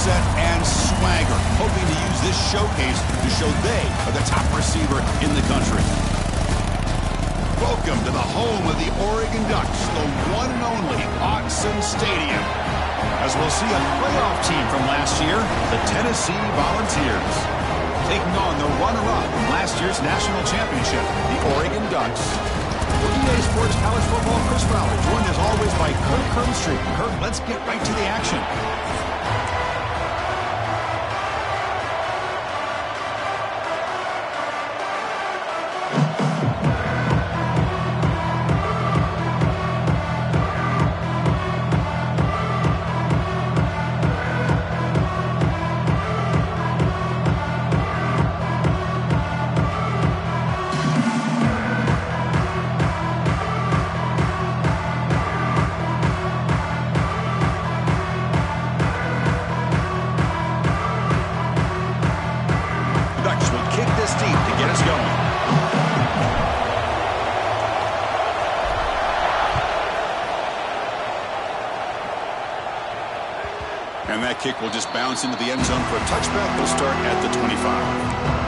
set and swagger, hoping to use this showcase to show they are the top receiver in the country. Welcome to the home of the Oregon Ducks, the one and only Autzen Stadium. As we'll see a playoff team from last year, the Tennessee Volunteers, taking on the runner-up from last year's national championship, the Oregon Ducks. For EA Sports College Football, Chris Fowler, joined as always by Kirk Herbstreit. Kirk, let's get right to the action. And that kick will just bounce into the end zone for a touchback. They'll start at the 25.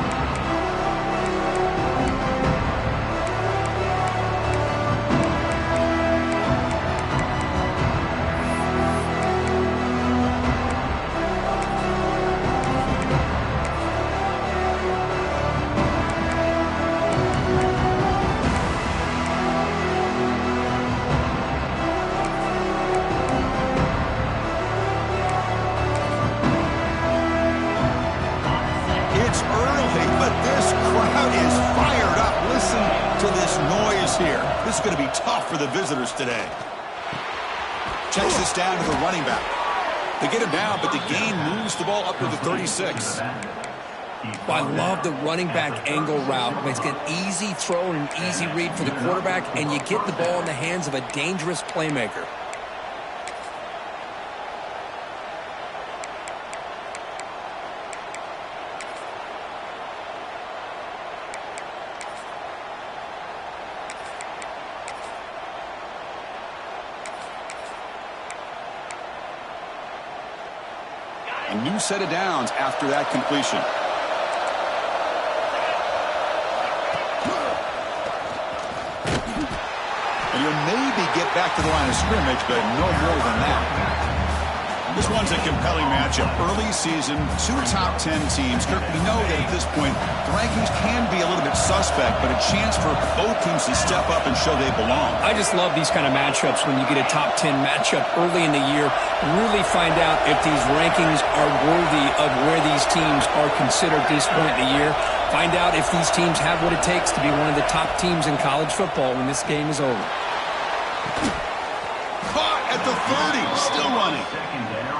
This is going to be tough for the visitors today. Checks this down to the running back. They get him down, but the gain moves the ball up to the 36. I love the running back angle route. It's an easy throw and an easy read for the quarterback, and you get the ball in the hands of a dangerous playmaker. A new set of downs after that completion. And he'll maybe get back to the line of scrimmage, but no more than that. This one's a compelling matchup. Early season, two top 10 teams. Kirk, we know that at this point, the rankings can be a little bit suspect, but a chance for both teams to step up and show they belong. I just love these kind of matchups when you get a top 10 matchup early in the year. Really find out if these rankings are worthy of where these teams are considered at this point in the year. Find out if these teams have what it takes to be one of the top teams in college football when this game is over. Caught at the 30, still running.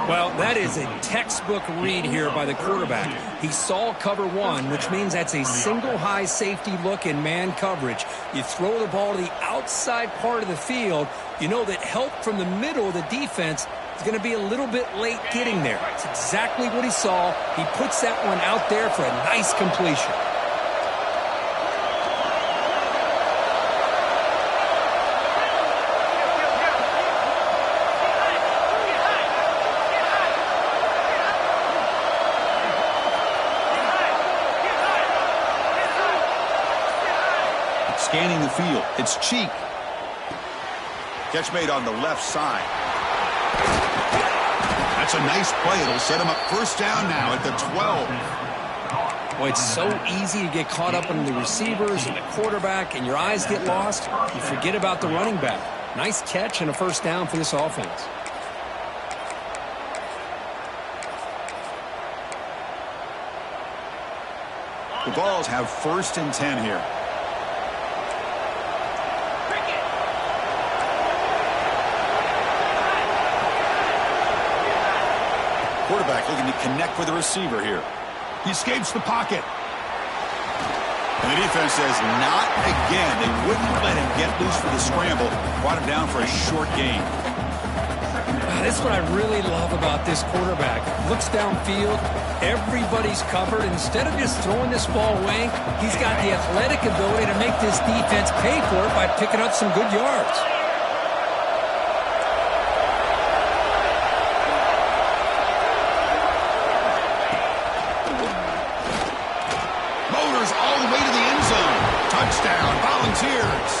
Well, that is a textbook read here by the quarterback. He saw cover one, which means that's a single high safety look in man coverage. You throw the ball to the outside part of the field, you know that help from the middle of the defense is going to be a little bit late getting there. It's exactly what he saw. He puts that one out there for a nice completion. Scanning the field. It's Cheek. Catch made on the left side. That's a nice play. It'll set him up first down now at the 12. Boy, it's so easy to get caught up in the receivers and the quarterback, and your eyes get lost. You forget about the running back. Nice catch and a first down for this offense. The Vols have 1st and 10 here. Quarterback looking to connect with the receiver here. He escapes the pocket. And the defense says, not again. They wouldn't let him get loose for the scramble. Brought him down for a short gain. That's what I really love about this quarterback. Looks downfield. Everybody's covered. Instead of just throwing this ball away, he's got the athletic ability to make this defense pay for it by picking up some good yards. Volunteers.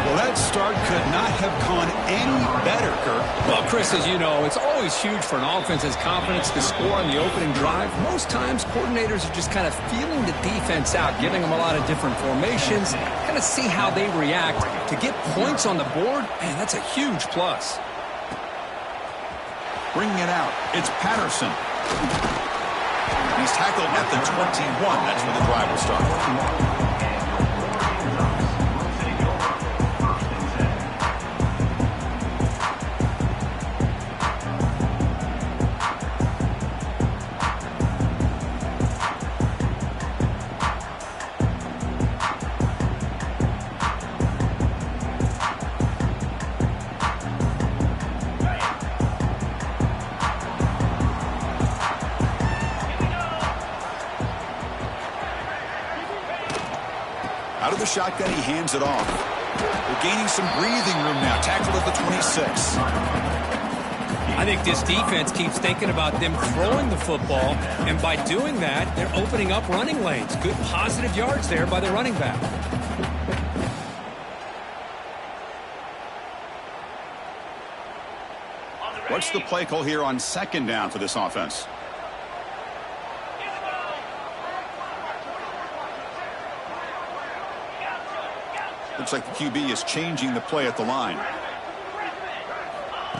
Well, that start could not have gone any better, Kirk. Well, Chris, as you know, it's always huge for an offense's confidence to score on the opening drive. Most times, coordinators are just kind of feeling the defense out, giving them a lot of different formations, kind of see how they react. To get points on the board, man, that's a huge plus. Bringing it out, it's Patterson. He's tackled at the 21. That's where the drive will start. Out of the shotgun, he hands it off. They're gaining some breathing room now. Tackled at the 26. I think this defense keeps thinking about them throwing the football, and by doing that, they're opening up running lanes. Good positive yards there by the running back. What's the play call here on second down for this offense? Looks like the QB is changing the play at the line.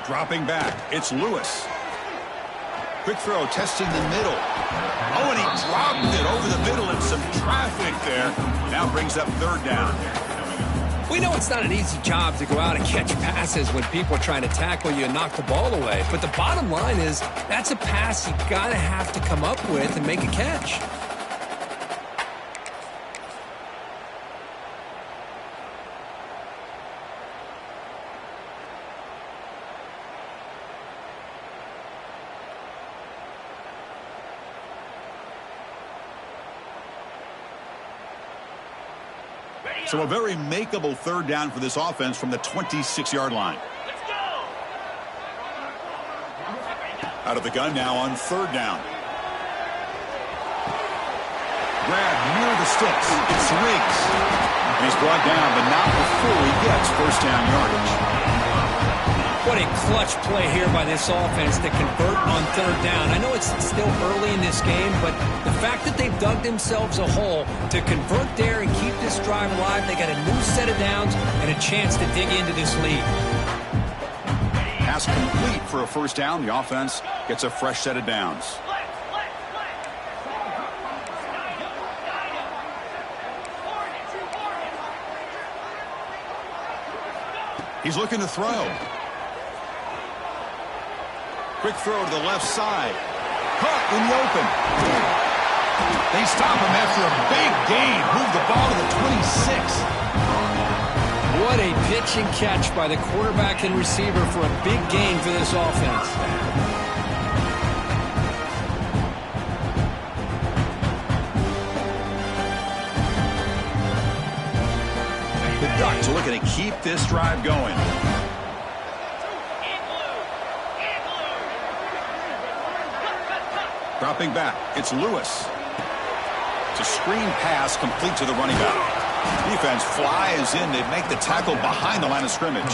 Dropping back, it's Lewis. Quick throw, testing the middle. Oh, and he dropped it over the middle and some traffic there. Now brings up third down. We know it's not an easy job to go out and catch passes when people are trying to tackle you and knock the ball away. But the bottom line is that's a pass you got to have to come up with and make a catch. So a very makeable third down for this offense from the 26-yard line. Let's go. Out of the gun now on third down. Grab near the sticks. It's Riggs. And he's brought down, but not before he gets first down yardage. What a clutch play here by this offense to convert on third down. I know it's still early in this game, but the fact that they've dug themselves a hole to convert there and keep this drive alive, they got a new set of downs and a chance to dig into this lead. Pass complete for a first down. The offense gets a fresh set of downs. He's looking to throw. Quick throw to the left side. Caught in the open. They stop him after a big gain. Move the ball to the 26. What a pitch and catch by the quarterback and receiver for a big gain for this offense. The Ducks are looking to keep this drive going. Dropping back, it's Lewis. It's a screen pass complete to the running back. Defense flies in. They make the tackle behind the line of scrimmage.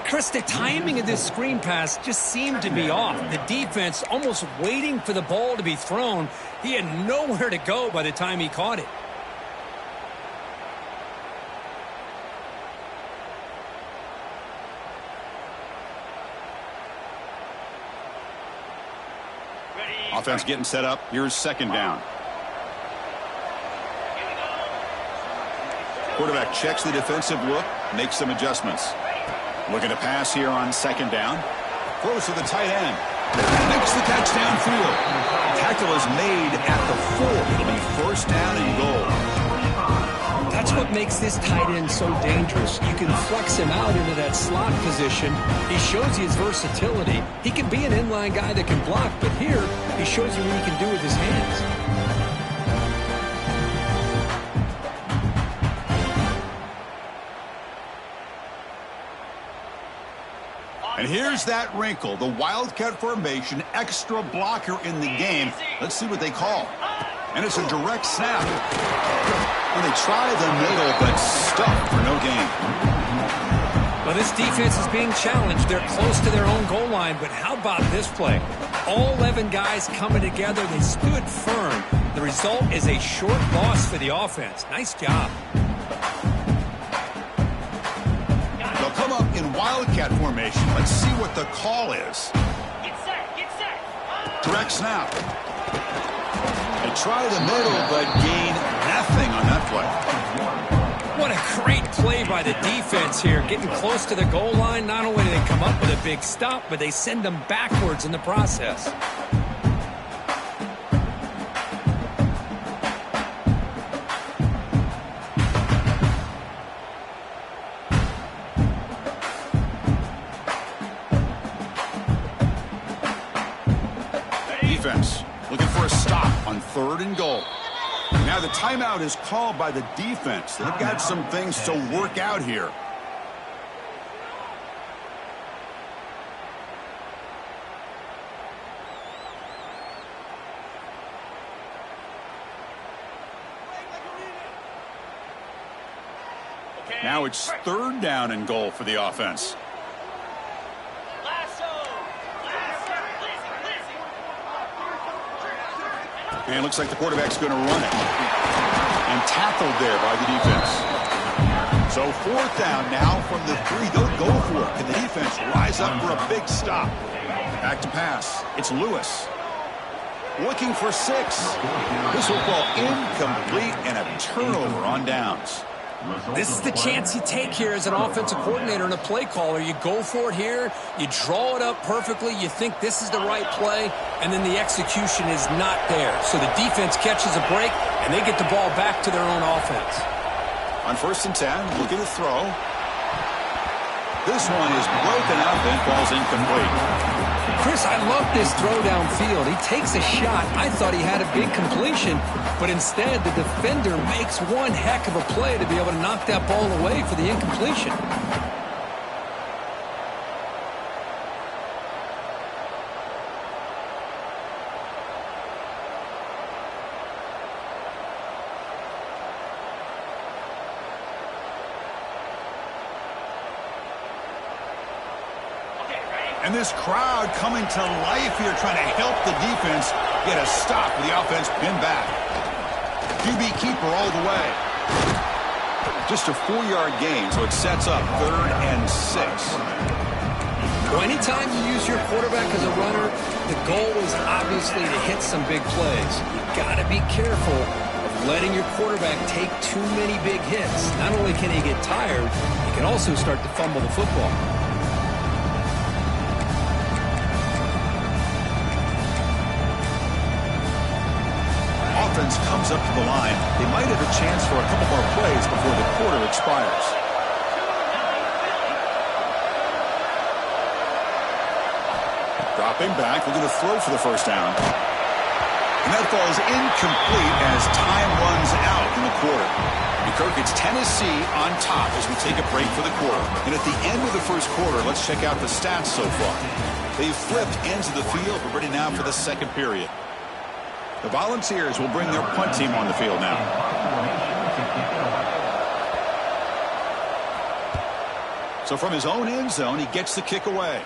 Chris, the timing of this screen pass just seemed to be off. The defense almost waiting for the ball to be thrown. He had nowhere to go by the time he caught it. Offense getting set up. Here's second down. Quarterback checks the defensive look, makes some adjustments. Looking to pass here on second down. Throws to the tight end. Makes the catch downfield. Tackle is made at the 4. It'll be first down and goal. That's what makes this tight end so dangerous. You can flex him out into that slot position. He shows you his versatility. He can be an inline guy that can block, but here he shows you what he can do with his hands. And here's that wrinkle, the Wildcat formation, extra blocker in the game. Let's see what they call. And it's a direct snap. And they try the middle, but stuck for no gain. Well, this defense is being challenged. They're close to their own goal line, but how about this play? All 11 guys coming together. They stood firm. The result is a short loss for the offense. Nice job. They'll come up in wildcat formation. Let's see what the call is. Get set, get set. Direct snap. They try the middle, but gain nothing on that play. What a great play by the defense here. Getting close to the goal line, not only do they come up with a big stop, but they send them backwards in the process. Defense looking for a stop on 3rd and goal. Now the timeout is called by the defense. They've got some things to work out here. Now it's 3rd down and goal for the offense. And it looks like the quarterback's going to run it. And tackled there by the defense. So 4th down now from the 3. They'll go for it. Can the defense rise up for a big stop? Back to pass. It's Lewis. Looking for 6. This will fall incomplete and a turnover on downs. This is the chance you take here as an offensive coordinator and a play caller. You go for it here. You draw it up perfectly. You think this is the right play, and then the execution is not there. So the defense catches a break, and they get the ball back to their own offense. On 1st and 10, looking to throw. This one is broken up and falls incomplete. Chris, I love this throw downfield. He takes a shot. I thought he had a big completion, but instead the defender makes one heck of a play to be able to knock that ball away for the incompletion. And this crowd coming to life here, trying to help the defense get a stop with the offense pinned back. QB keeper all the way. Just a 4-yard gain, so it sets up 3rd and 6. Well, anytime you use your quarterback as a runner, the goal is obviously to hit some big plays. You've got to be careful of letting your quarterback take too many big hits. Not only can he get tired, he can also start to fumble the football. Offense comes up to the line. They might have a chance for a couple more plays before the quarter expires. Dropping back, looking to throw for the 1st down. And that falls incomplete as time runs out in the quarter. And Kirk, it's Tennessee on top as we take a break for the quarter. And at the end of the 1st quarter, let's check out the stats so far. They've flipped ends of the field. We're ready now for the 2nd period. The Volunteers will bring their punt team on the field now. So from his own end zone, he gets the kick away.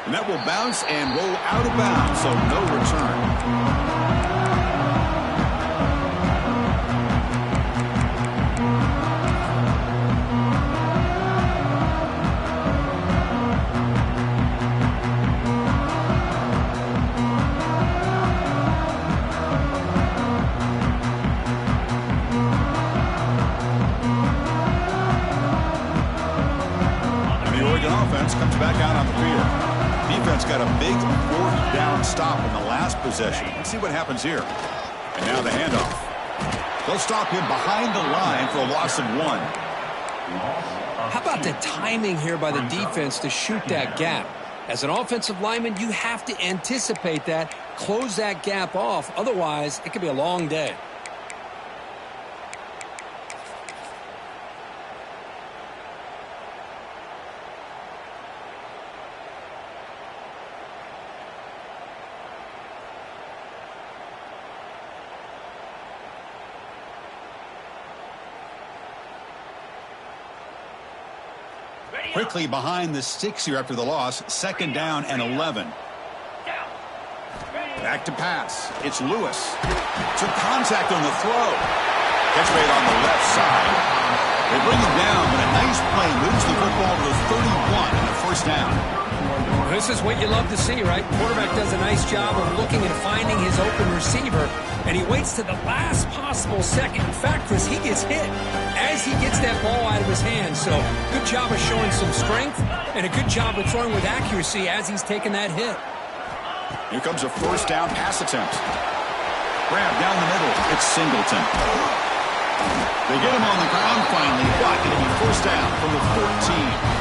And that will bounce and roll out of bounds, so no return. Comes back out on the field. Defense got a big 4th down stop in the last possession. Let's see what happens here. And now the handoff. They'll stop him behind the line for a loss of 1. How about the timing here by the defense to shoot that gap? As an offensive lineman, you have to anticipate that, close that gap off. Otherwise, it could be a long day. Quickly behind the sticks here after the loss. 2nd down and 11. Back to pass. It's Lewis. Took contact on the throw. Catch made on the left side. They bring him down, but a nice play moves the football to the 31 and a 1st down. This is what you love to see, right? Quarterback does a nice job of looking and finding his open receiver, and he waits to the last possible second. In fact, Chris, he gets hit as he gets that ball out of his hands. So good job of showing some strength and a good job of throwing with accuracy as he's taking that hit. Here comes a 1st down pass attempt. Grab down the middle. It's Singleton. They get him on the ground finally, but it'll be 1st down from the 14.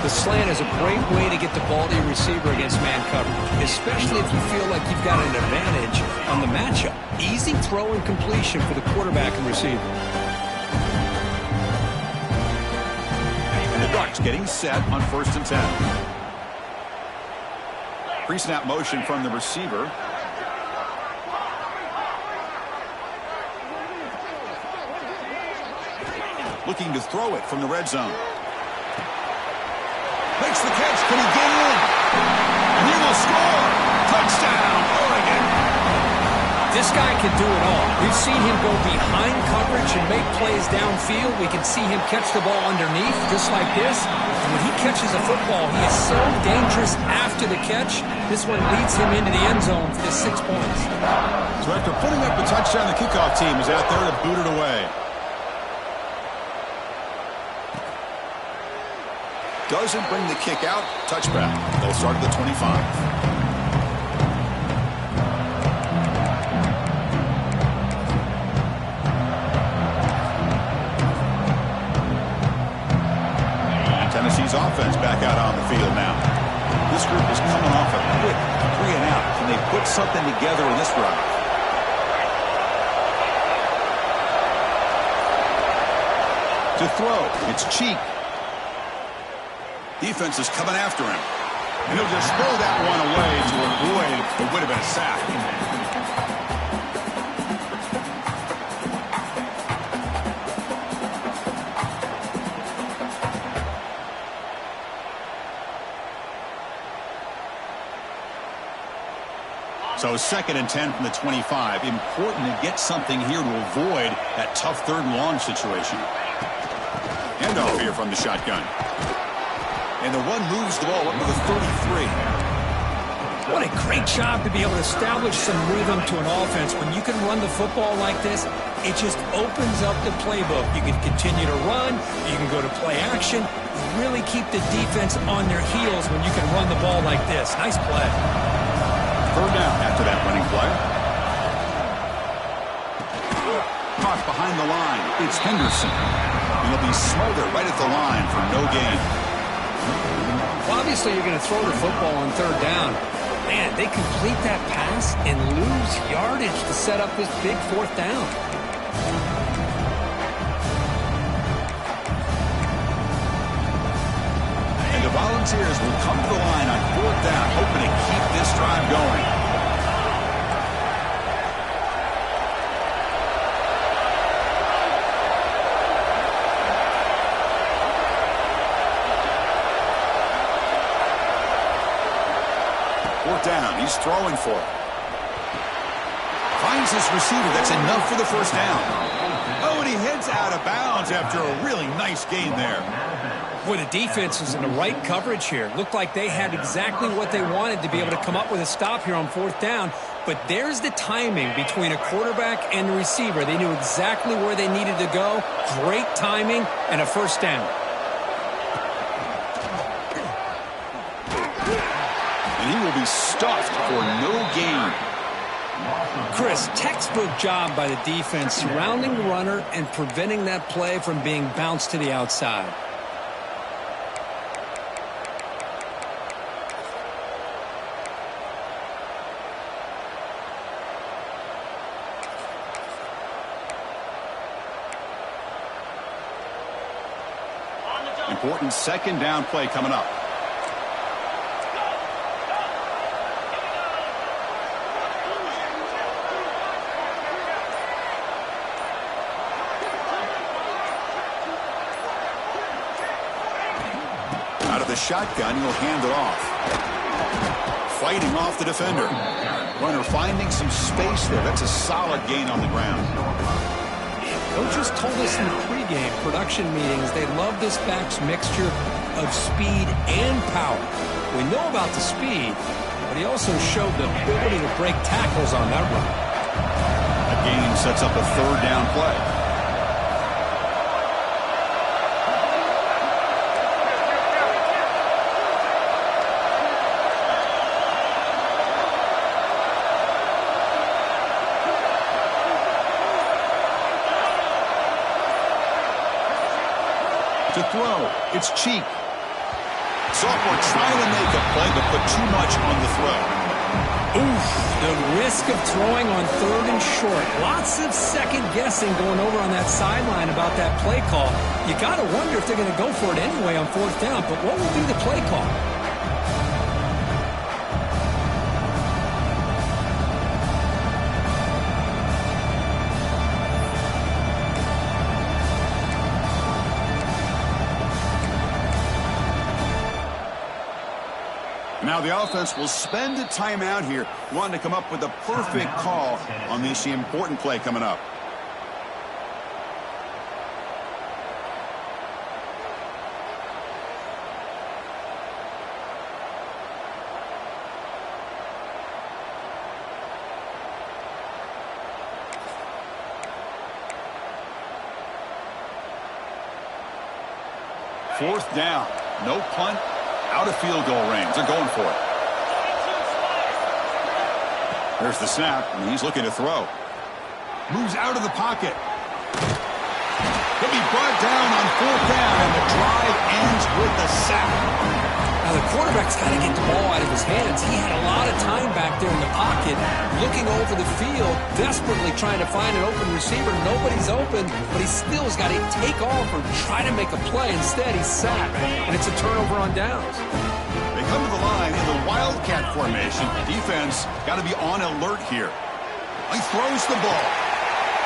The slant is a great way to get the ball to your receiver against man coverage, especially if you feel like you've got an advantage on the matchup. Easy throw and completion for the quarterback and receiver. And the Ducks getting set on 1st and 10. Pre-snap motion from the receiver. Looking to throw it from the red zone. Makes the catch. Can he get in? And he will score. Touchdown, Oregon. This guy can do it all. We've seen him go behind coverage and make plays downfield. We can see him catch the ball underneath just like this. And when he catches a football, he is so dangerous after the catch. This one leads him into the end zone for the 6 points. So after putting up the touchdown, the kickoff team is out there to boot it away. Doesn't bring the kick out. Touchback. They'll start at the 25. Tennessee's offense back out on the field now. This group is coming off a quick 3 and out. Can they put something together in this drive? To throw, it's Cheek. Defense is coming after him. And he'll just throw that one away to avoid what would have been a sack. So 2nd and 10 from the 25. Important to get something here to avoid that tough 3rd and long situation. Handoff here from the shotgun. And the one moves the ball up to the 33. What a great job to be able to establish some rhythm to an offense. When you can run the football like this, it just opens up the playbook. You can continue to run. You can go to play action. Really keep the defense on their heels when you can run the ball like this. Nice play. 3rd down after that running play. Caught behind the line. It's Henderson. And he'll be smothered right at the line for no gain. Well, obviously, you're going to throw the football on 3rd down. Man, they complete that pass and lose yardage to set up this big 4th down. And the Volunteers will come to the line on 4th down, hoping to keep this drive going. Down. He's throwing for it. Finds his receiver. That's enough for the 1st down. Oh, and he heads out of bounds after a really nice gain there. Boy, the defense was in the right coverage here. Looked like they had exactly what they wanted to be able to come up with a stop here on 4th down. But there's the timing between a quarterback and the receiver. They knew exactly where they needed to go. Great timing and a 1st down. And he will be stuffed for no gain. Chris, textbook job by the defense surrounding the runner and preventing that play from being bounced to the outside. Important 2nd down play coming up. shotgun. He'll hand it off. Fighting off the defender. Runner finding some space there. That's a solid gain on the ground. Coaches told us in the pregame production meetings they love this back's mixture of speed and power. We know about the speed, but he also showed the ability to break tackles on that run. A gain sets up a third down play. To throw, it's Cheek. Sophomore trying to make a play, but put too much on the throw. Oof, the risk of throwing on 3rd and short. Lots of second guessing going over on that sideline about that play call. You got to wonder if they're going to go for it anyway on 4th down, but what will be the play call? Now the offense will spend a timeout here, wanting to come up with a perfect call on this important play coming up. Fourth down, no punt. Out of field goal range. They're going for it. There's the snap, and he's looking to throw. Moves out of the pocket. He'll be brought down on 4th down, and the drive ends with a sack. Now, the quarterback's got to get the ball out of his hands. He had a lot of time back there in the pocket, looking over the field, desperately trying to find an open receiver. Nobody's open, but he still has got to take off or try to make a play. Instead, he's sacked, and it's a turnover on downs. They come to the line in the Wildcat formation. Defense got to be on alert here. He throws the ball.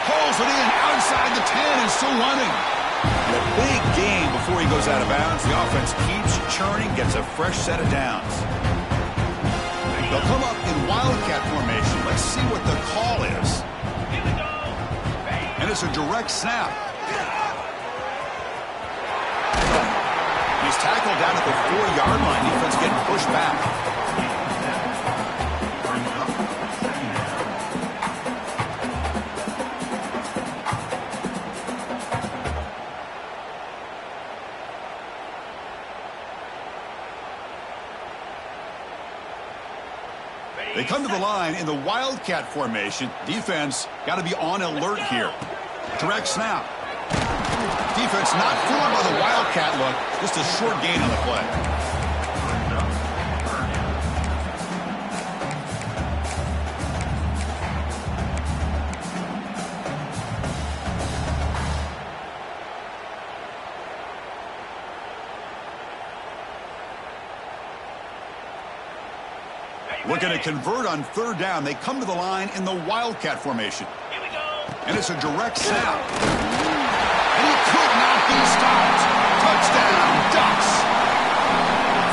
Pulls it in outside the 10 and still running. And a big gain before he goes out of bounds. The offense keeps churning, gets a fresh set of downs. They'll come up in Wildcat formation. Let's see what the call is. And it's a direct snap. He's tackled down at the 4-yard line. Defense getting pushed back. They come to the line in the Wildcat formation. Defense got to be on alert here. Direct snap. Defense not fooled by the Wildcat look. Just a short gain on the play. Looking to convert on 3rd down. They come to the line in the Wildcat formation. Here we go. And it's a direct snap. And he could not be stopped. Touchdown, Ducks.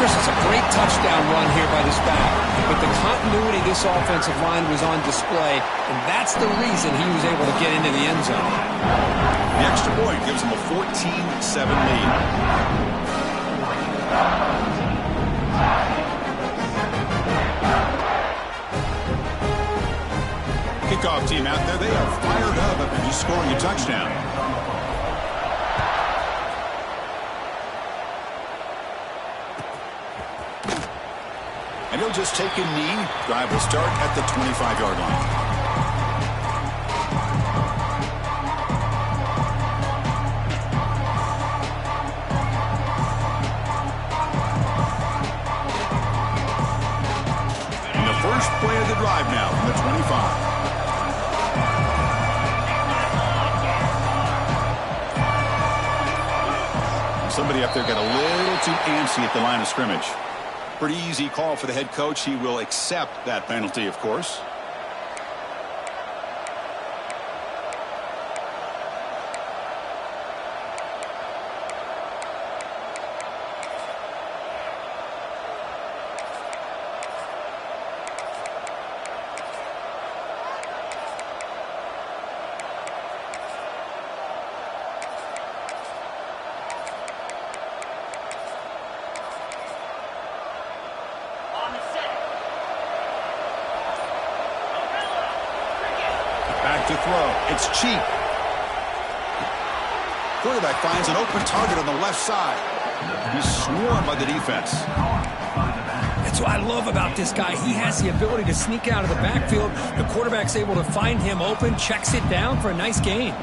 Chris, it's a great touchdown run here by this back. But the continuity of this offensive line was on display, and that's the reason he was able to get into the end zone. The extra point gives him a 14-7 lead. Kickoff team out there, they are fired up after just scoring a touchdown. And he'll just take a knee. Drive will start at the 25-yard line. And the first play of the drive now from the 25. Somebody up there got a little too antsy at the line of scrimmage. Pretty easy call for the head coach. He will accept that penalty, of course. back to throw. It's cheap. Quarterback finds an open target on the left side. He's swarmed by the defense. That's what I love about this guy. He has the ability to sneak out of the backfield. The quarterback's able to find him open, checks it down for a nice gain.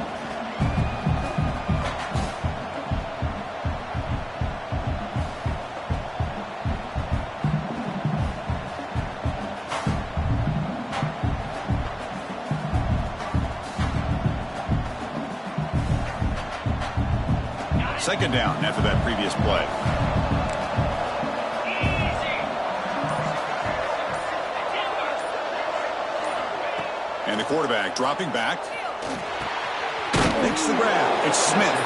Second down after that previous play. And the quarterback dropping back. Makes the grab. It's Smith.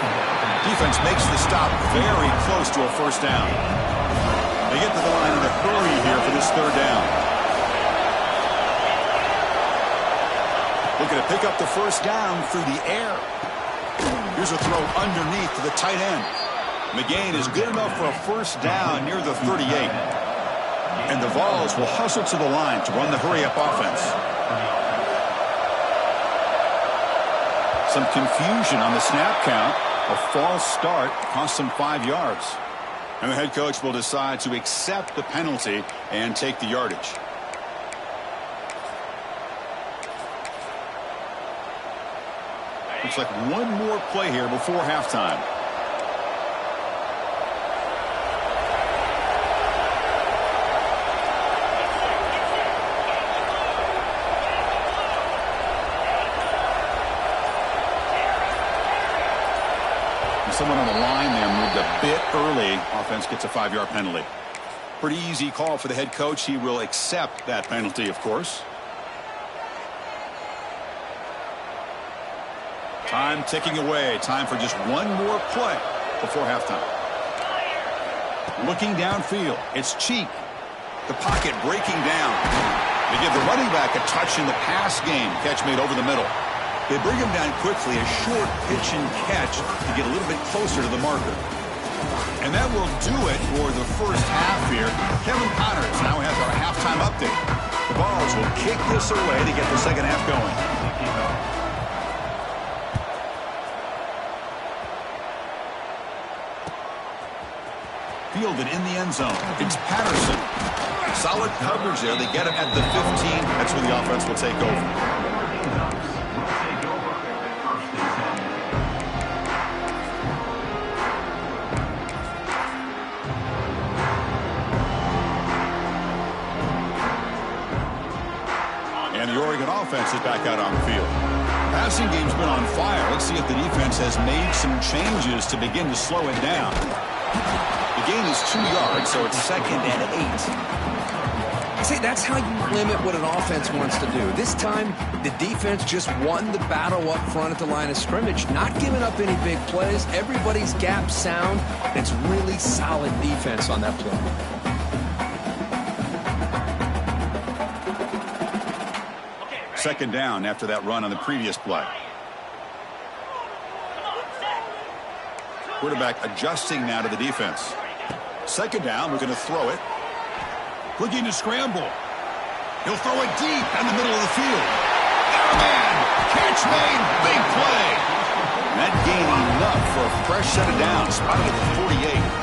Defense makes the stop very close to a first down. They get to the line in a hurry here for this third down. Looking to pick up the first down through the air. Here's a throw underneath to the tight end. McGain is good enough for a first down near the 38. And the Vols will hustle to the line to run the hurry-up offense. Some confusion on the snap count. A false start cost them 5 yards. And the head coach will decide to accept the penalty and take the yardage. Looks like one more play here before halftime. Someone on the line there moved a bit early. Offense gets a 5-yard penalty. Pretty easy call for the head coach. He will accept that penalty, of course. Time ticking away. Time for just one more play before halftime. Looking downfield. It's Cheek. The pocket breaking down. They give the running back a touch in the pass game. Catch made over the middle. They bring him down quickly, a short pitch and catch to get a little bit closer to the marker. And that will do it for the first half here. Kevin Connors now has our halftime update. The Vols will kick this away to get the second half going. Fielded in the end zone. It's Patterson. Solid coverage there. They get him at the 15. That's where the offense will take over. The Oregon offense is back out on the field. Passing game's been on fire. Let's see if the defense has made some changes to begin to slow it down. The gain is 2 yards, so it's 2nd and 8. See, that's how you limit what an offense wants to do. This time, the defense just won the battle up front at the line of scrimmage, not giving up any big plays. Everybody's gap sound. It's really solid defense on that play. Second down after that run on the previous play. Quarterback adjusting now to the defense. Second down, we're going to throw it. Looking to scramble. He'll throw it deep in the middle of the field. Airman! Catch made! Big play! That gain enough for a fresh set of downs. Spotted at the 48.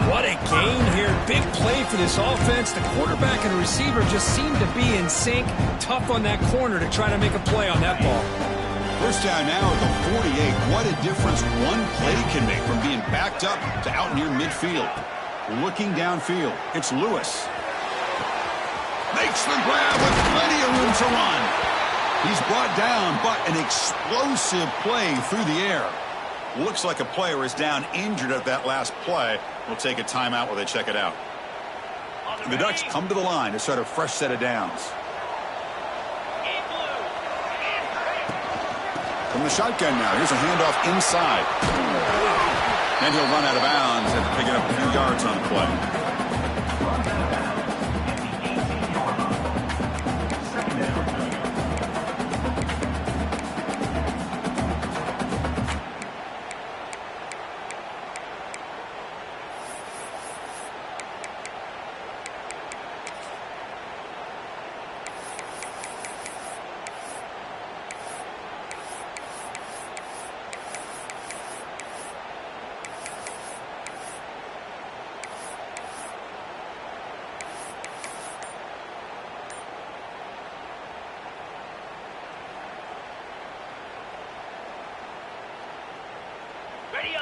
What a gain here. Big play for this offense. The quarterback and receiver just seem to be in sync. Tough on that corner to try to make a play on that ball. First down now at the 48. What a difference one play can make from being backed up to out near midfield. Looking downfield. It's Lewis. Makes the grab with plenty of room to run. He's brought down, but an explosive play through the air. Looks like a player is down injured at that last play. We'll take a timeout while they check it out. The Ducks come to the line to start a fresh set of downs. From the shotgun now, here's a handoff inside. And he'll run out of bounds after picking up a few yards on the play.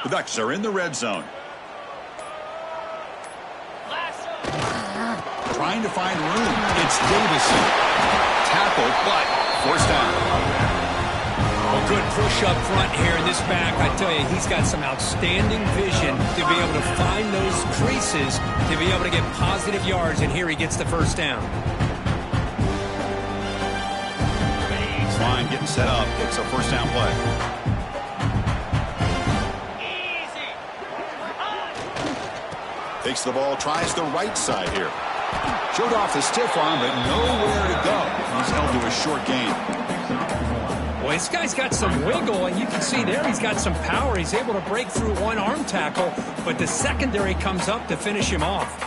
The Ducks are in the red zone. Trying to find room. It's Davison. Tackle, but forced down. Well, good push up front here in this back. I tell you, he's got some outstanding vision to be able to find those creases, to be able to get positive yards, and here he gets the first down. Line getting set up. It's a first down play. Takes the ball, tries the right side here. Showed off the stiff arm, but nowhere to go. He's held to a short gain. Well, this guy's got some wiggle, and you can see there he's got some power. He's able to break through one arm tackle, but the secondary comes up to finish him off.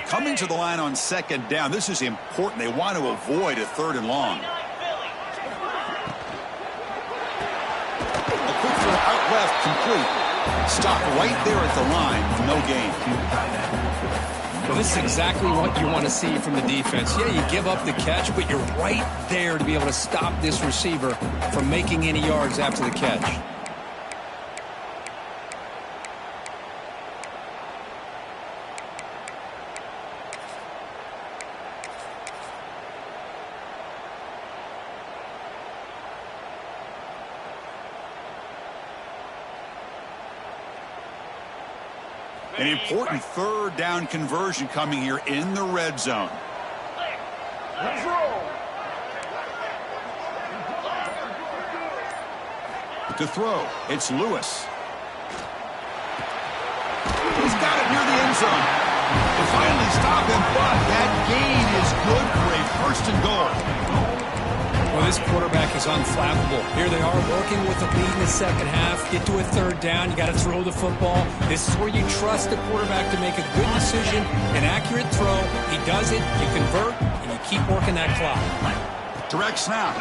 Coming to the line on second down. This is important. They want to avoid a third and long. A quick throw out left, complete. Stop right there at the line. No gain. Well, this is exactly what you want to see from the defense. Yeah, you give up the catch, but you're right there to be able to stop this receiver from making any yards after the catch. An important third down conversion coming here in the red zone. Let's roll. To throw, it's Lewis. He's got it near the end zone. They finally stop him, but that gain is good for a first and goal. Well, this quarterback is unflappable. Here they are working with the lead in the second half. Get to a third down. You got to throw the football. This is where you trust the quarterback to make a good decision, an accurate throw. He does it, you convert, and you keep working that clock. Direct snap.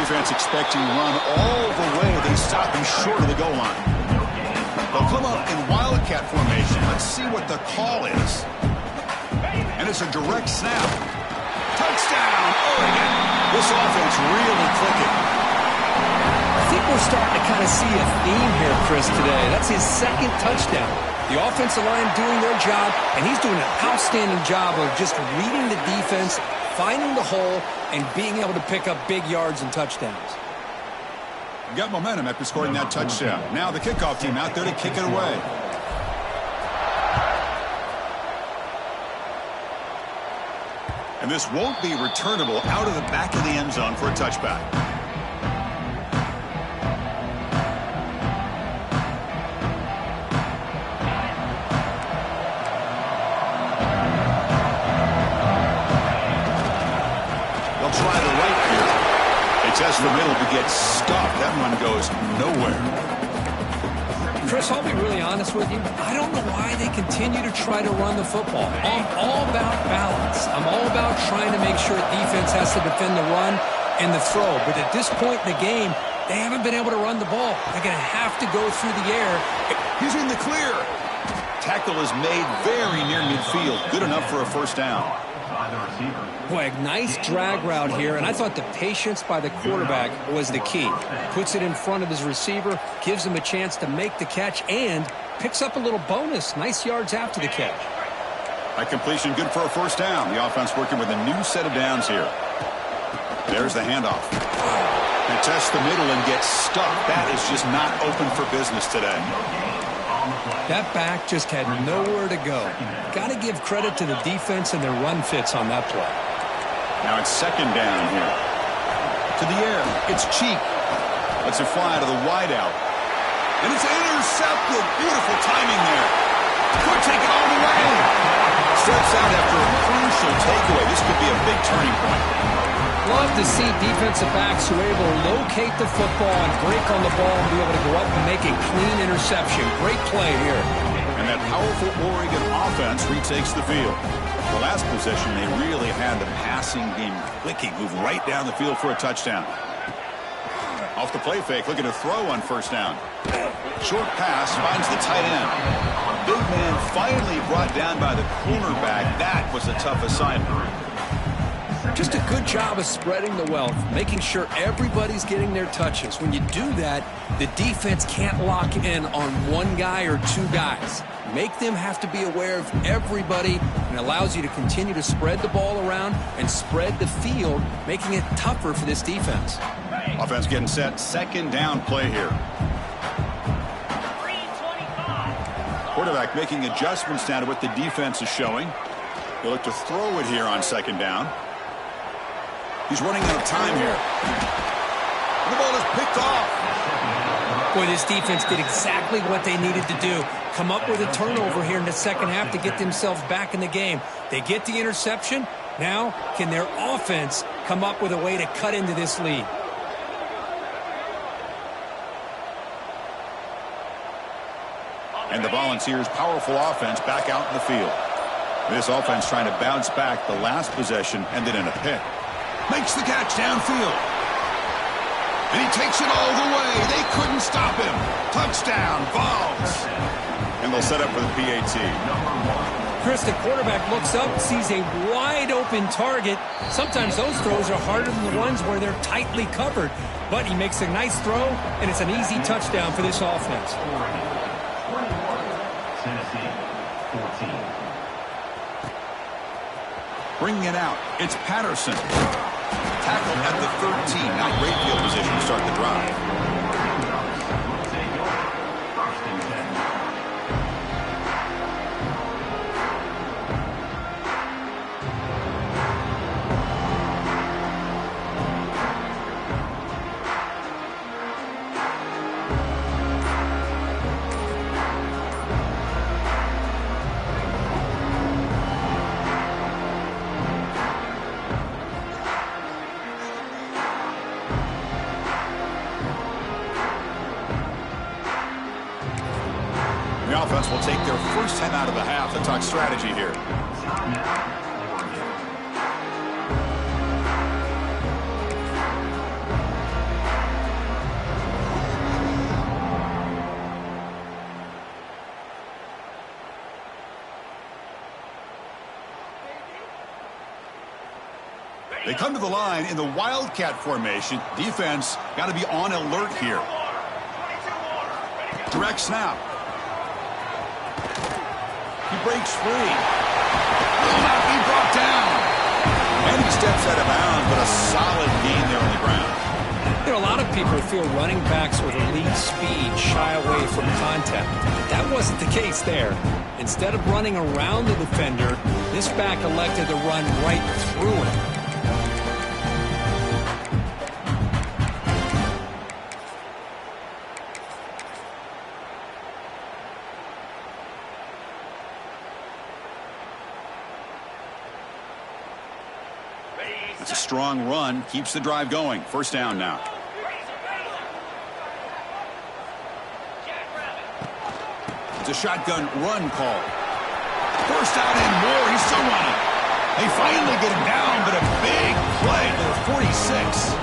Defense expecting run all the way. They stop him short of the goal line. They'll come up in Wildcat formation. Let's see what the call is. And it's a direct snap. Touchdown, Oregon. This offense really clicking. I think we're starting to kind of see a theme here, Chris, today. That's his second touchdown. The offensive line doing their job, and he's doing an outstanding job of just reading the defense, finding the hole, and being able to pick up big yards and touchdowns. Got momentum after scoring that touchdown. Now the kickoff team out there to kick it away. And this won't be returnable out of the back of the end zone for a touchback. They'll try the right here. They test the middle to get stuffed. That run goes nowhere. Chris, I'll be really honest with you. I don't know why they continue to try to run the football. I'm all about balance. I'm all about trying to make sure defense has to defend the run and the throw. But at this point in the game, they haven't been able to run the ball. They're going to have to go through the air. He's in the clear. Tackle is made very near midfield. Good enough for a first down. Boy, a nice drag route here, and I thought the patience by the quarterback was the key. Puts it in front of his receiver, gives him a chance to make the catch, and picks up a little bonus. Nice yards after the catch. That completion good for a first down. The offense working with a new set of downs here. There's the handoff. They test the middle and get stuck. That is just not open for business today. That back just had nowhere to go. Got to give credit to the defense and their run fits on that play. Now it's second down here. To the air. It's Cheek. Lets it fly to the wideout. And it's intercepted. Beautiful timing there. Could take it all the way. Steps out after a crucial takeaway. This could be a big turning point. Love to see defensive backs who are able to locate the football and break on the ball and be able to go up and make a clean interception. Great play here. And that powerful Oregon offense retakes the field. The last possession, they really had the passing game clicking, moved right down the field for a touchdown. Off the play fake, looking to throw on first down. Short pass finds the tight end. Big man finally brought down by the cornerback. That was a tough assignment. Just a good job of spreading the wealth, making sure everybody's getting their touches. When you do that, the defense can't lock in on one guy or two guys. Make them have to be aware of everybody, and allows you to continue to spread the ball around and spread the field, making it tougher for this defense. Offense getting set. Second down play here. Quarterback making adjustments down to what the defense is showing. He'll look to throw it here on second down. He's running out of time here. The ball is picked off. Boy, this defense did exactly what they needed to do. Come up with a turnover here in the second half to get themselves back in the game. They get the interception. Now, can their offense come up with a way to cut into this lead? And the Volunteers' powerful offense back out in the field. This offense trying to bounce back the last possession, ended in a pick. Makes the catch downfield. And he takes it all the way. They couldn't stop him. Touchdown, Vols. And they'll set up for the PAT. Chris, the quarterback looks up, sees a wide-open target. Sometimes those throws are harder than the ones where they're tightly covered. But he makes a nice throw, and it's an easy touchdown for this offense. Bringing it out, it's Patterson. Tackle at the 13. Now great field position to start the drive. The offense will take their first 10 out of the half. Let's talk strategy here. They come to the line in the Wildcat formation. Defense got to be on alert here. Direct snap. He breaks free. Will not be brought down. And he steps out of bounds, but a solid gain there on the ground. You know, a lot of people feel running backs with elite speed shy away from contact. That wasn't the case there. Instead of running around the defender, this back elected to run right through him. It's a strong run, keeps the drive going. First down now. It's a shotgun run call. First down and more. He's still running. They finally get him down, but a big play to the 46.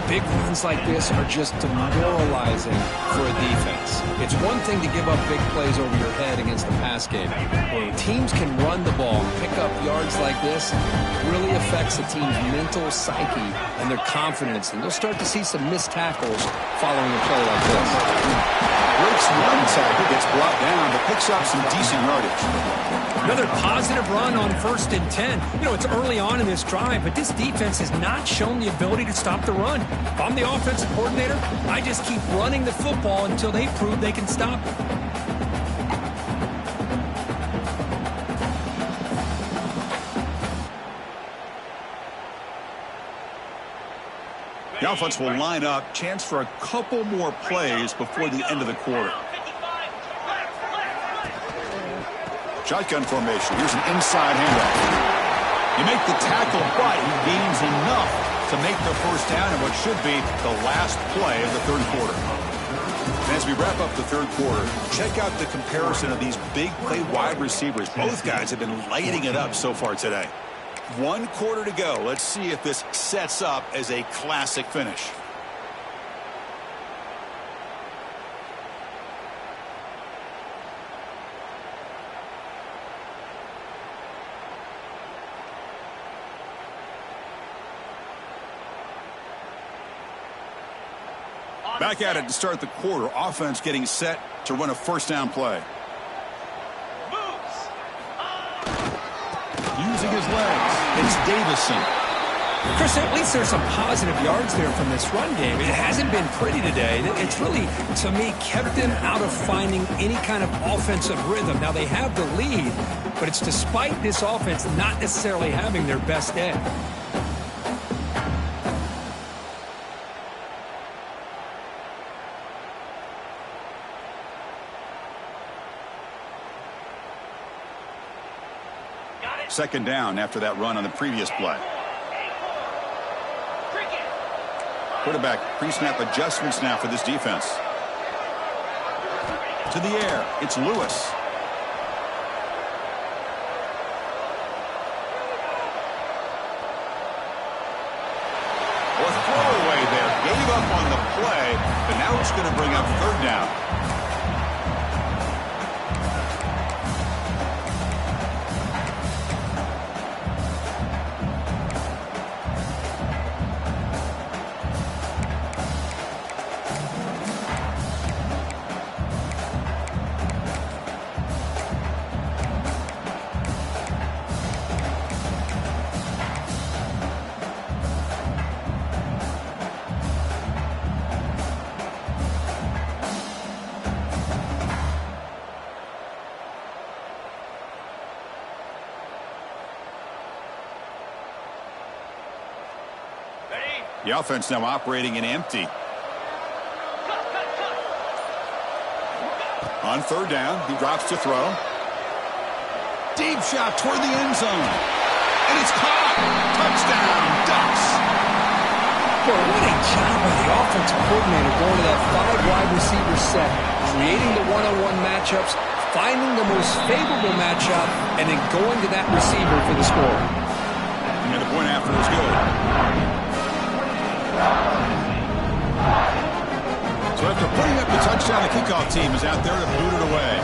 Big runs like this are just demoralizing for a defense. It's one thing to give up big plays over your head against the pass game. When teams can run the ball and pick up yards like this, it really affects the team's mental psyche and their confidence. And you'll start to see some missed tackles following a play like this. Breaks one tackle, gets brought down, but picks up some decent yardage. Another positive run on 1st and 10. You know, it's early on in this drive, but this defense has not shown the ability to stop the run. If I'm the offensive coordinator, I just keep running the football until they prove they can stop it. The offense will line up. Chance for a couple more plays before the end of the quarter. Shotgun formation. Here's an inside handoff. You make the tackle, but he gains enough to make the first down in what should be the last play of the third quarter. And as we wrap up the third quarter, check out the comparison of these big play wide receivers. Both guys have been lighting it up so far today. 1 quarter to go. Let's see if this sets up as a classic finish. Back at it to start the quarter. Offense getting set to run a first down play. Using his legs. It's Davison. Chris, at least there's some positive yards there from this run game. It hasn't been pretty today. It's really, to me, kept them out of finding any kind of offensive rhythm. Now, they have the lead, but it's despite this offense not necessarily having their best day. Second down after that run on the previous play. Quarterback pre-snap adjustments now for this defense. To the air, it's Lewis. Or throwaway there. Gave up on the play, but now it's going to bring up third down. The offense now operating in empty. On third down, he drops to throw. Deep shot toward the end zone. And it's caught. Touchdown, Ducks. Boy, what a job by the offensive coordinator going to that 5-wide receiver set, creating the one-on-one matchups, finding the most favorable matchup, and then going to that receiver for the score. And the point after is good. So after putting up the touchdown, the kickoff team is out there to boot it away.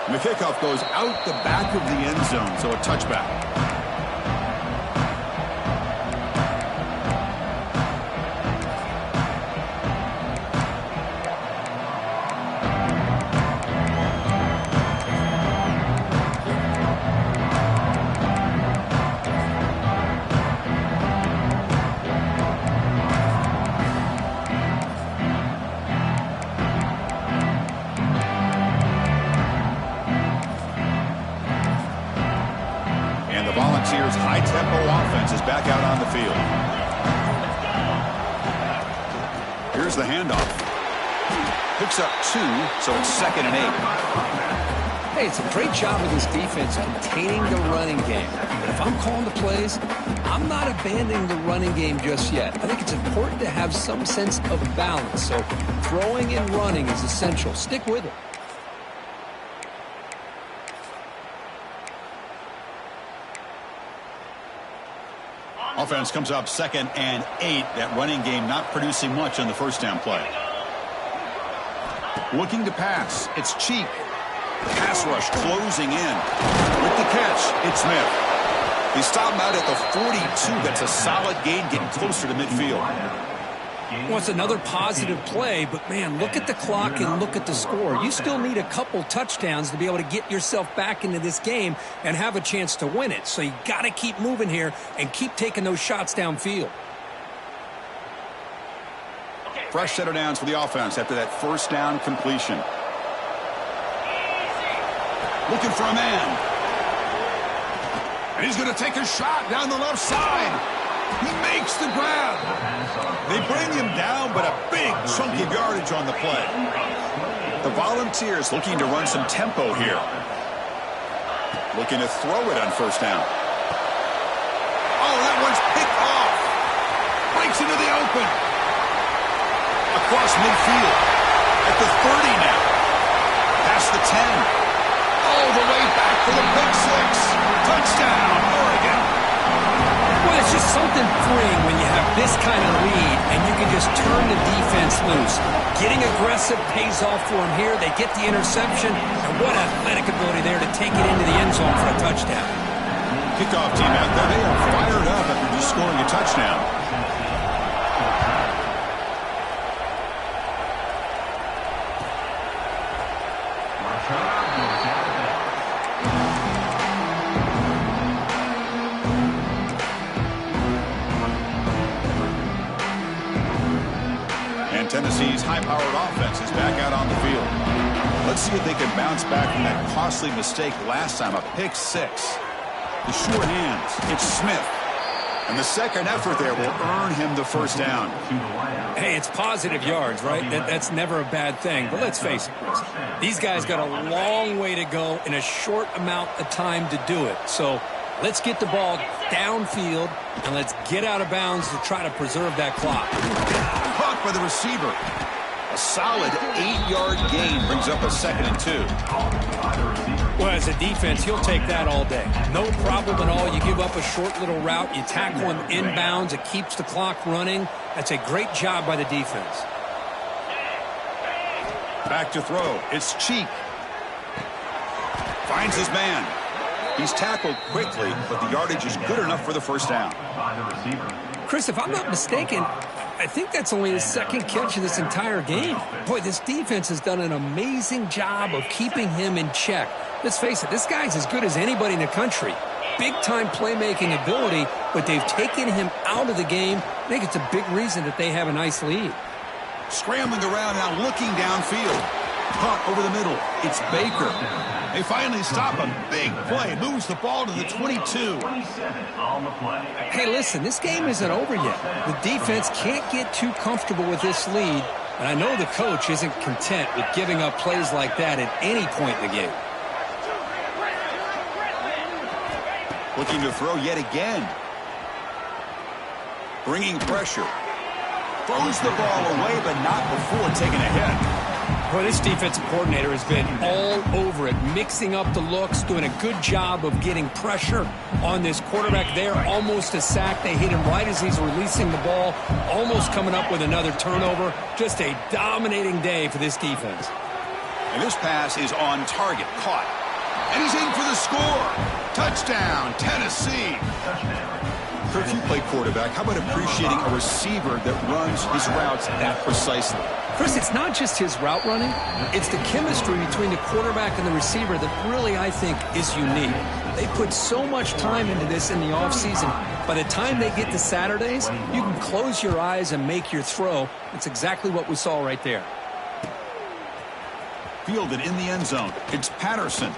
And the kickoff goes out the back of the end zone, so a touchback. Volunteers' high-tempo offense is back out on the field. Here's the handoff. Picks up 2, so it's 2nd and 8. Hey, it's a great job of this defense containing the running game. But if I'm calling the plays, I'm not abandoning the running game just yet. I think it's important to have some sense of balance. So throwing and running is essential. Stick with it. Offense comes up 2nd and 8. That running game not producing much on the first down play. Looking to pass. It's Cheek. Pass rush closing in. With the catch, it's Smith. They stop him out at the 42. That's a solid gain, getting closer to midfield. Well, it's another positive play, but, man, look at the clock and look at the score. You still need a couple touchdowns to be able to get yourself back into this game and have a chance to win it. So you got to keep moving here and keep taking those shots downfield. Fresh set of downs for the offense after that first down completion. Looking for a man. And he's going to take a shot down the left side. He makes the grab. They bring him down, but a big chunk of yardage on the play. The Volunteers looking to run some tempo here. Looking to throw it on first down. Oh, that one's picked off. Breaks into the open. Across midfield. At the 30 now. Past the 10. All the way back for the pick six. Touchdown, Oregon. Well, it's just something freeing when you have this kind of lead and you can just turn the defense loose. Getting aggressive pays off for them here. They get the interception, and what athletic ability there to take it into the end zone for a touchdown. Kickoff team out there, they are fired up after just scoring a touchdown. And Tennessee's high-powered offense is back out on the field. Let's see if they can bounce back from that costly mistake last time, a pick six. The sure hands, it's Smith. And the second effort there will earn him the first down. Hey, it's positive yards, right? That's never a bad thing. But let's face it, Chris. These guys got a long way to go in a short amount of time to do it. So let's get the ball downfield, and let's get out of bounds to try to preserve that clock. Caught by the receiver. A solid 8-yard gain brings up a 2nd and 2. Well, as a defense, you'll take that all day. No problem at all. You give up a short little route. You tackle him inbounds. It keeps the clock running. That's a great job by the defense. Back to throw. It's Cheek. Finds his man. He's tackled quickly, but the yardage is good enough for the first down. Chris, if I'm not mistaken, I think that's only his second catch of this entire game. Boy, this defense has done an amazing job of keeping him in check. Let's face it, this guy's as good as anybody in the country. Big-time playmaking ability, but they've taken him out of the game. I think it's a big reason that they have a nice lead. Scrambling around now, looking downfield. Caught over the middle. It's Baker. They finally stop him. Big play. Moves the ball to the 22. Hey, listen, this game isn't over yet. The defense can't get too comfortable with this lead, and I know the coach isn't content with giving up plays like that at any point in the game. Looking to throw yet again. Bringing pressure. Throws the ball away, but not before taking a hit. Boy, this defensive coordinator has been all over it, mixing up the looks, doing a good job of getting pressure on this quarterback there. Almost a sack. They hit him right as he's releasing the ball, almost coming up with another turnover. Just a dominating day for this defense. And this pass is on target. Caught. And he's in for the score. Touchdown, Tennessee. Kirk, you play quarterback. How about appreciating a receiver that runs his routes that precisely? Chris, it's not just his route running. It's the chemistry between the quarterback and the receiver that really, I think, is unique. They put so much time into this in the offseason. By the time they get to Saturdays, you can close your eyes and make your throw. It's exactly what we saw right there. Fielded in the end zone. It's Patterson.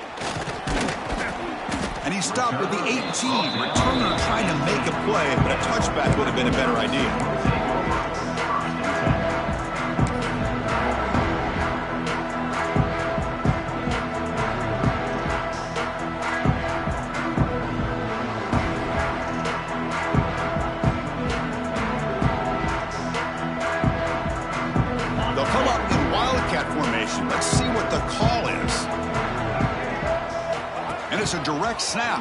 And he stopped with the 18. Returner trying to make a play, but a touchback would have been a better idea. They'll come up in Wildcat formation. Let's see what the call is. And it's a direct snap.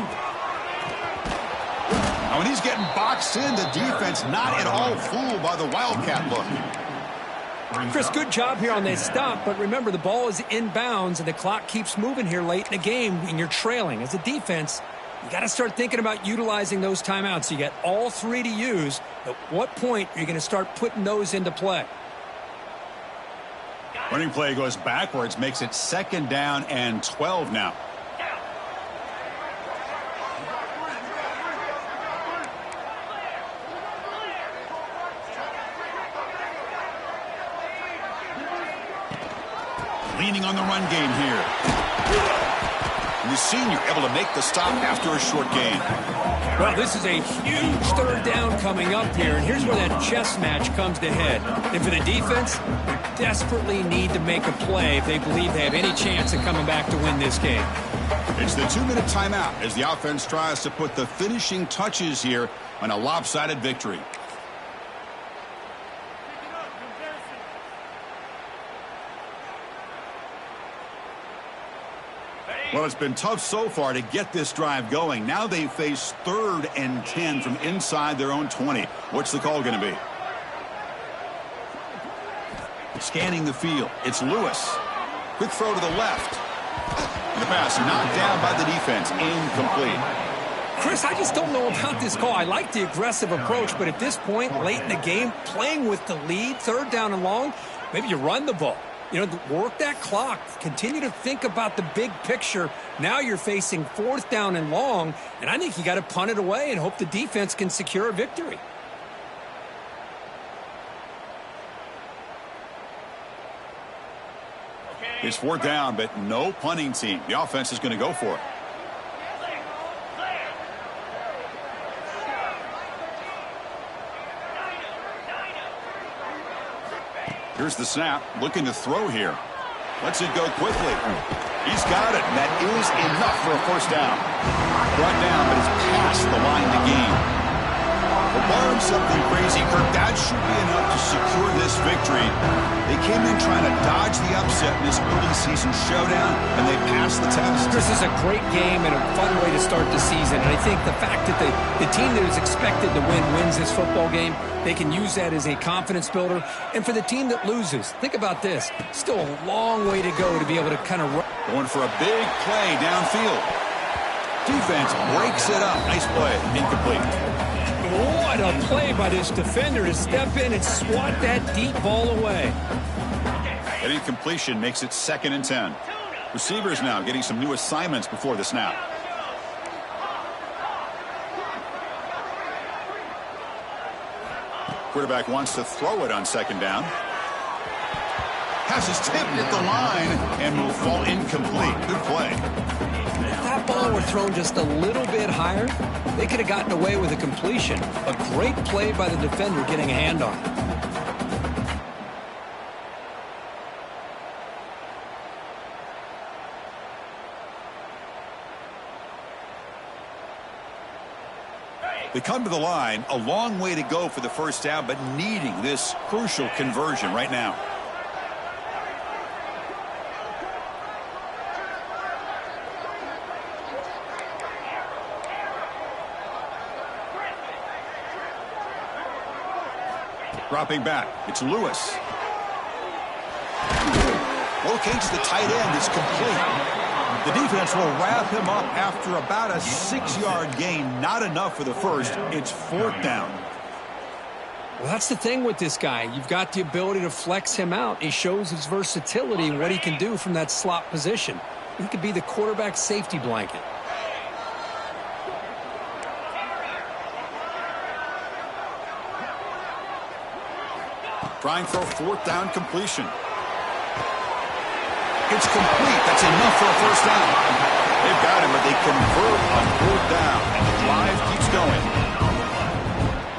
Now, when he's getting boxed in, the defense not at all fooled by the Wildcat look. Chris, good job here on that stop, but remember, the ball is inbounds, and the clock keeps moving here late in the game, and you're trailing. As a defense, you got to start thinking about utilizing those timeouts. You got all three to use. At what point are you going to start putting those into play? Running play goes backwards, makes it 2nd down and 12 now. Leaning on the run game here. And the senior able to make the stop after a short gain. Well, this is a huge 3rd down coming up here, and here's where that chess match comes to head. And for the defense, they desperately need to make a play if they believe they have any chance of coming back to win this game. It's the 2-minute timeout as the offense tries to put the finishing touches here on a lopsided victory. Well, it's been tough so far to get this drive going. Now they face 3rd and 10 from inside their own 20. What's the call going to be? Scanning the field. It's Lewis. Quick throw to the left. And the pass knocked down by the defense. Incomplete. Chris, I just don't know about this call. I like the aggressive approach, but at this point, late in the game, playing with the lead, 3rd down and long, maybe you run the ball. You know, work that clock. Continue to think about the big picture. Now you're facing 4th down and long, and I think you got to punt it away and hope the defense can secure a victory. It's 4th down, but no punting team. The offense is going to go for it. Here's the snap, looking to throw here. Lets it go quickly. He's got it, and that is enough for a 1st down. Brought down, but it's past the line to gain. But barring something crazy, Kirk, that should be enough to secure this victory. They came in trying to dodge the upset in this early season showdown, and they passed the test. This is a great game and a fun way to start the season. And I think the fact that the team that is expected to win wins this football game, they can use that as a confidence builder. And for the team that loses, think about this. Still a long way to go to be able to kind of run. Going for a big play downfield. Defense breaks it up. Nice play. Incomplete. What a play by this defender to step in and swat that deep ball away. That incompletion makes it 2nd and 10. Receivers now getting some new assignments before the snap. Quarterback wants to throw it on 2nd down. Pass is tipped at the line and will fall incomplete. Good play. If that ball were thrown just a little bit higher, they could have gotten away with a completion. A great play by the defender getting a hand on it. They come to the line, a long way to go for the 1st down, but needing this crucial conversion right now. Dropping back, it's Lewis. Locates the tight end, it's complete. The defense will wrap him up after about a 6-yard gain. Not enough for the 1st. It's 4th down. Well, that's the thing with this guy. You've got the ability to flex him out. He shows his versatility and what he can do from that slot position. He could be the quarterback safety blanket. Trying for a 4th down completion. It's complete. That's enough for a 1st down. They've got him, but they convert on 4th down, and the drive keeps going.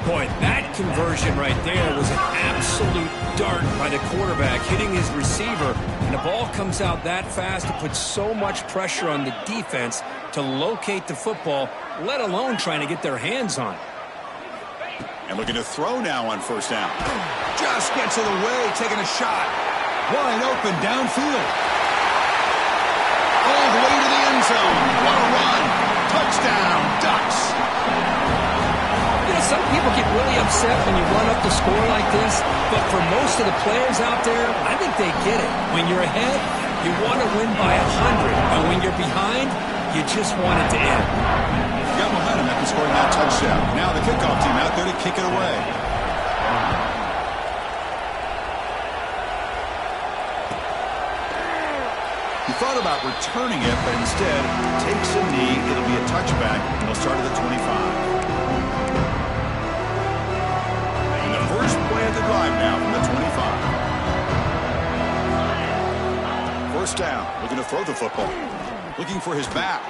Boy, that conversion right there was an absolute dart by the quarterback, hitting his receiver, and the ball comes out that fast to put so much pressure on the defense to locate the football, let alone trying to get their hands on it. And looking to throw now on 1st down. Just gets it away, taking a shot. Wide open downfield. All the way to the end zone. What a run. Touchdown, Ducks. You know, some people get really upset when you run up the score like this, but for most of the players out there, I think they get it. When you're ahead, you want to win by 100. And when you're behind, you just want it to end. Got momentum after scoring that touchdown. Now the kickoff team out there to kick it away. He thought about returning it, but instead takes a knee. It'll be a touchback. They'll start at the 25. And the first play of the drive now from the 25. 1st down. Looking to throw the football. Looking for his back.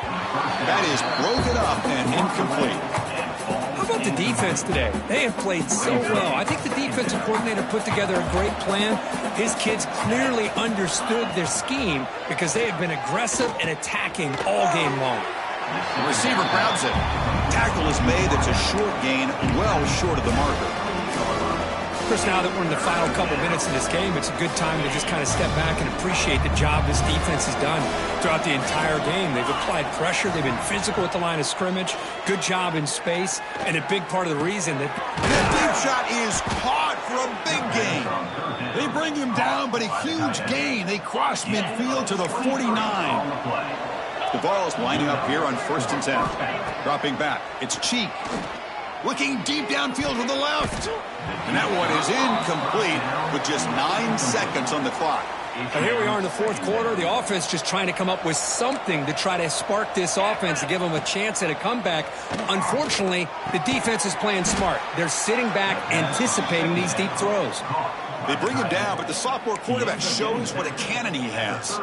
That is broken up and incomplete. How about the defense today? They have played so well. I think the defensive coordinator put together a great plan. His kids clearly understood their scheme because they have been aggressive and attacking all game long. The receiver grabs it. Tackle is made. It's a short gain, well short of the marker. Chris, now that we're in the final couple minutes of this game, it's a good time to just kind of step back and appreciate the job this defense has done throughout the entire game. They've applied pressure. They've been physical at the line of scrimmage. Good job in space. And a big part of the reason that... The deep shot is caught for a big gain. They bring him down, but a huge gain. They cross midfield to the 49. The ball is lining up here on 1st and 10. Dropping back. It's Cheek. Looking deep downfield to the left. And that one is incomplete with just 9 seconds on the clock. And here we are in the 4th quarter. The offense just trying to come up with something to try to spark this offense to give them a chance at a comeback. Unfortunately, the defense is playing smart. They're sitting back, anticipating these deep throws. They bring him down, but the sophomore quarterback shows what a cannon he has.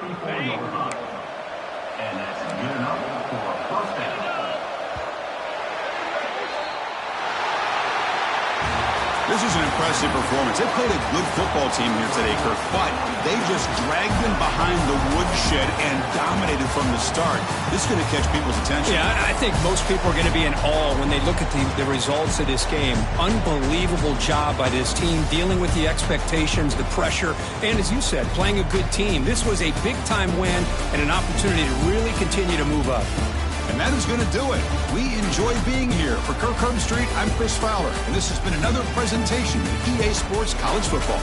And that's good enough for a first down. This is an impressive performance. They played a good football team here today, Kirk, but they just dragged them behind the woodshed and dominated from the start. This is going to catch people's attention. Yeah, I think most people are going to be in awe when they look at the results of this game. Unbelievable job by this team dealing with the expectations, the pressure, and as you said, playing a good team. This was a big-time win and an opportunity to really continue to move up. And that is going to do it. We enjoy being here. For Kirk Herbstreit, I'm Chris Fowler, and this has been another presentation of EA Sports College Football.